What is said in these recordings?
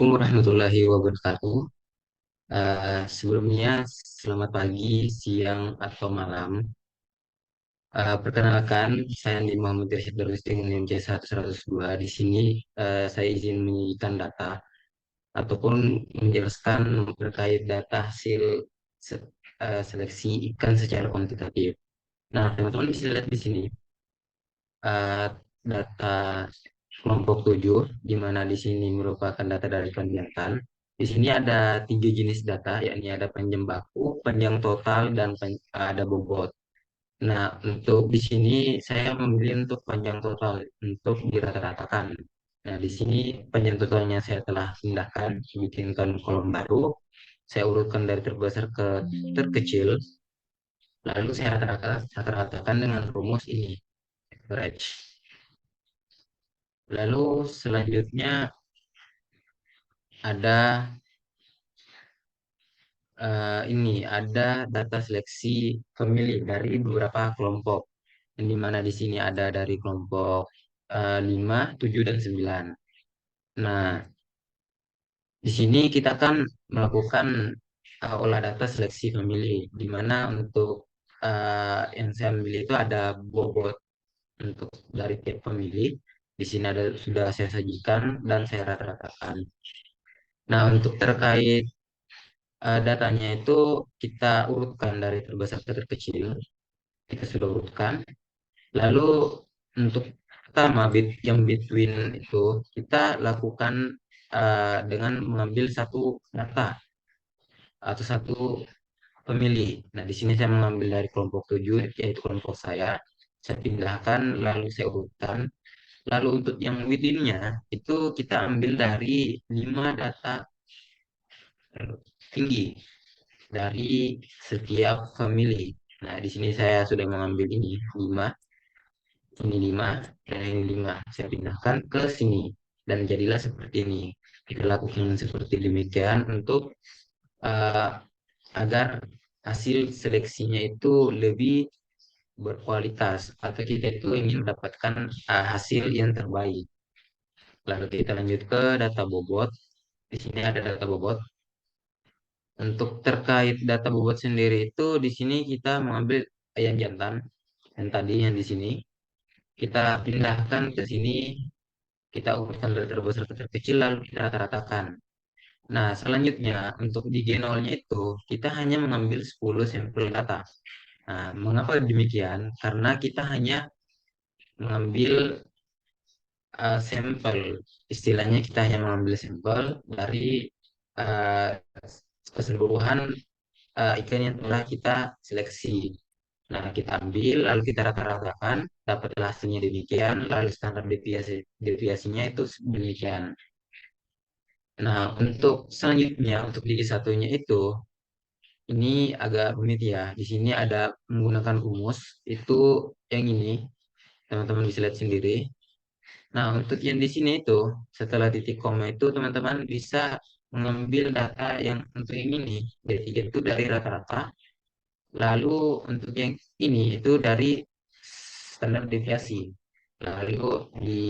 Assalamualaikum warahmatullahi wabarakatuh. Sebelumnya, selamat pagi, siang, atau malam. Perkenalkan, saya Andi Muhammad Irsyad Darwis dengan NIM C102. Di sini saya izin menyajikan data ataupun menjelaskan terkait data hasil seleksi ikan secara kuantitatif. Nah, teman-teman bisa lihat di sini eh, data kelompok 7, di mana di sini merupakan data dari kegiatan. Di sini ada tiga jenis data, yakni ada panjang baku, panjang total, dan ada bobot. Nah, untuk di sini saya memilih untuk panjang total untuk dirata-ratakan. Nah, di sini panjang totalnya saya telah pindahkan, bikinkan kolom baru. Saya urutkan dari terbesar ke terkecil, lalu saya rata-ratakan dengan rumus ini, average. Lalu selanjutnya ada ini ada data seleksi pemilih dari beberapa kelompok. Yang di mana di sini ada dari kelompok 5, 7, dan 9. Nah, di sini kita kan melakukan olah data seleksi pemilih, di mana untuk yang saya ambil itu ada bobot untuk dari tiap pemilih. Di sini ada sudah saya sajikan dan saya rata-ratakan. Nah, untuk terkait datanya itu kita urutkan dari terbesar ke terkecil. Kita sudah urutkan. Lalu untuk pertama bit yang between itu kita lakukan dengan mengambil satu data atau satu pemilih. Nah, di sini saya mengambil dari kelompok 7, yaitu kelompok saya. Saya pindahkan, lalu saya urutkan. Lalu untuk yang within-nya itu kita ambil dari 5 data tinggi dari setiap family. Nah, di sini saya sudah mengambil ini 5 dan ini 5. Saya pindahkan ke sini dan jadilah seperti ini. Kita lakukan seperti demikian untuk uh, agar hasil seleksinya itu lebih berkualitas atau kita itu ingin mendapatkan hasil yang terbaik. Lalu kita lanjut ke data bobot. Di sini ada data bobot. Untuk terkait data bobot sendiri itu di sini kita mengambil ayam jantan yang tadi yang di sini kita pindahkan ke sini, kita urutkan dari terbesar ke terkecil lalu kita rata-ratakan. Nah, selanjutnya untuk di genolnya itu kita hanya mengambil 10 sampel data. Nah, mengapa demikian? Karena kita hanya mengambil sampel, istilahnya kita hanya mengambil sampel dari uh, keseluruhan ikan yang telah kita seleksi. Nah, kita ambil, lalu kita rata-ratakan, dapatlah hasilnya demikian, lalu standar deviasinya itu demikian. Nah, untuk selanjutnya, untuk gigi satunya itu, ini agak rumit ya. Di sini ada menggunakan rumus, itu yang ini, teman-teman bisa lihat sendiri. Nah, untuk yang di sini itu, setelah titik koma itu, teman-teman bisa mengambil data yang untuk yang ini, D3 itu dari rata-rata. Lalu untuk yang ini itu dari standar deviasi. Lalu di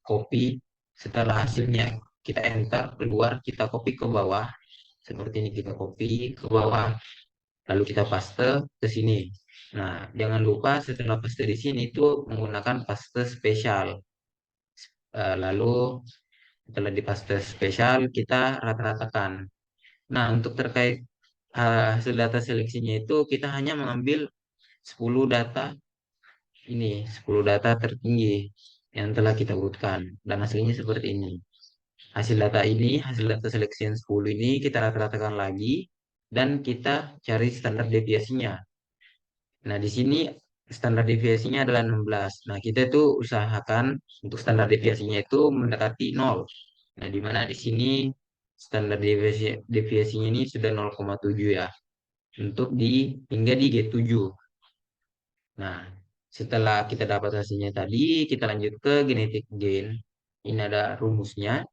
copy setelah hasilnya kita enter keluar, kita copy ke bawah. Seperti ini kita copy ke bawah. Lalu kita paste ke sini. Nah, jangan lupa setelah paste di sini itu menggunakan paste spesial. Lalu setelah di paste spesial kita rata-ratakan. Nah, untuk terkait hasil data seleksinya itu kita hanya mengambil 10 data ini, 10 data tertinggi yang telah kita urutkan dan hasilnya seperti ini. Hasil data ini, hasil data seleksi yang 10 ini kita rata-ratakan lagi dan kita cari standar deviasinya. Nah, di sini standar deviasinya adalah 16. Nah, kita itu usahakan untuk standar deviasinya itu mendekati 0. Nah, di mana di sini standar deviasinya ini sudah 0,7 ya. Untuk di hingga di G7. Nah, setelah kita dapat hasilnya tadi, kita lanjut ke genetik gain. Ini ada rumusnya.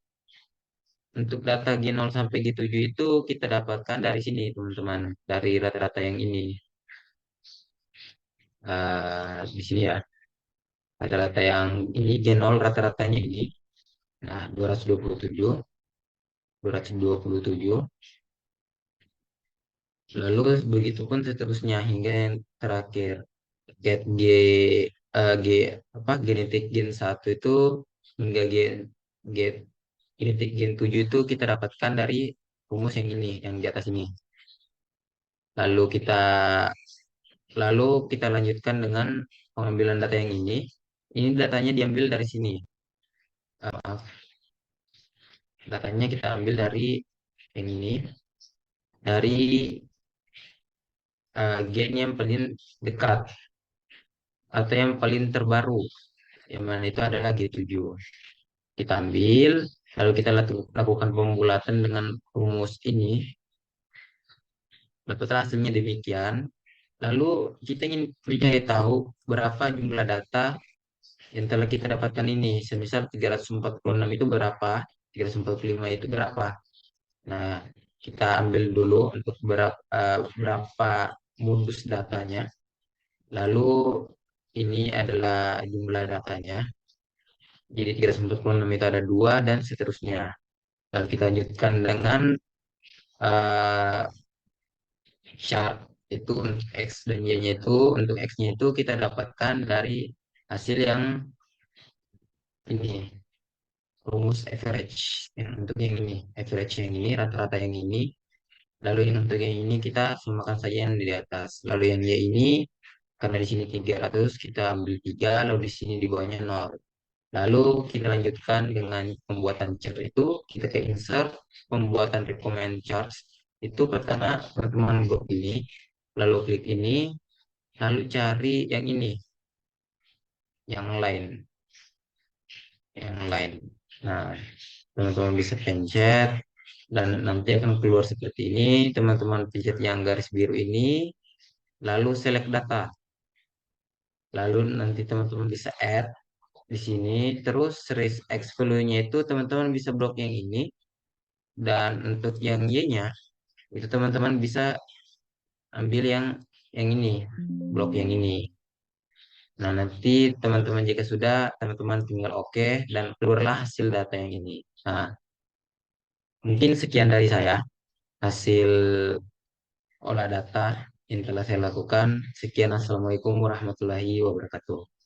Untuk data G0 sampai G7 itu kita dapatkan dari sini, teman-teman. Dari rata-rata yang ini. Di sini ya. Rata-rata yang ini G0 rata-ratanya ini. Nah, 227. 227. Lalu begitu pun seterusnya hingga yang terakhir. Get G, G apa genetik gen 1 itu hingga gen genetik gen 7 itu kita dapatkan dari rumus yang ini, yang di atas ini. Lalu kita lalu kita lanjutkan dengan pengambilan data yang ini. Ini datanya diambil dari sini. Maaf, datanya kita ambil dari yang ini, dari gen yang paling dekat atau yang paling terbaru, yang mana itu adalah G7. Kita ambil, lalu kita lakukan pembulatan dengan rumus ini, dapatlah hasilnya demikian. Lalu kita ingin mencari tahu berapa jumlah data yang telah kita dapatkan ini. Semisal 346 itu berapa, 345 itu berapa. Nah, kita ambil dulu untuk berapa modus datanya. Lalu ini adalah jumlah datanya. Jadi 346 itu ada dua dan seterusnya. Lalu kita lanjutkan dengan eh, chart itu untuk X dan Y-nya itu. Untuk X-nya itu kita dapatkan dari hasil yang ini, rumus average. Yang untuk yang ini, average yang ini, rata-rata yang ini. Lalu yang untuk yang ini kita samakan saja yang di atas. Lalu yang Y ini, karena di sini 300 kita ambil 3, lalu di sini di bawahnya 0. Lalu kita lanjutkan dengan pembuatan chart itu, kita ke insert, pembuatan recommend charts. Itu pertama teman-teman blok ini, lalu klik ini, lalu cari yang ini, yang lain, yang lain. Nah, teman-teman bisa pencet, dan nanti akan keluar seperti ini. Teman-teman pencet yang garis biru ini, lalu select data. Lalu nanti teman-teman bisa add di sini, terus raise X value-nya itu teman-teman bisa blok yang ini, dan untuk yang Y-nya itu teman-teman bisa ambil yang ini, blok yang ini. Nah, nanti teman-teman jika sudah, teman-teman tinggal oke dan keluarlah hasil data yang ini. Nah, mungkin sekian dari saya hasil olah data yang telah saya lakukan. Sekian, Assalamualaikum warahmatullahi wabarakatuh.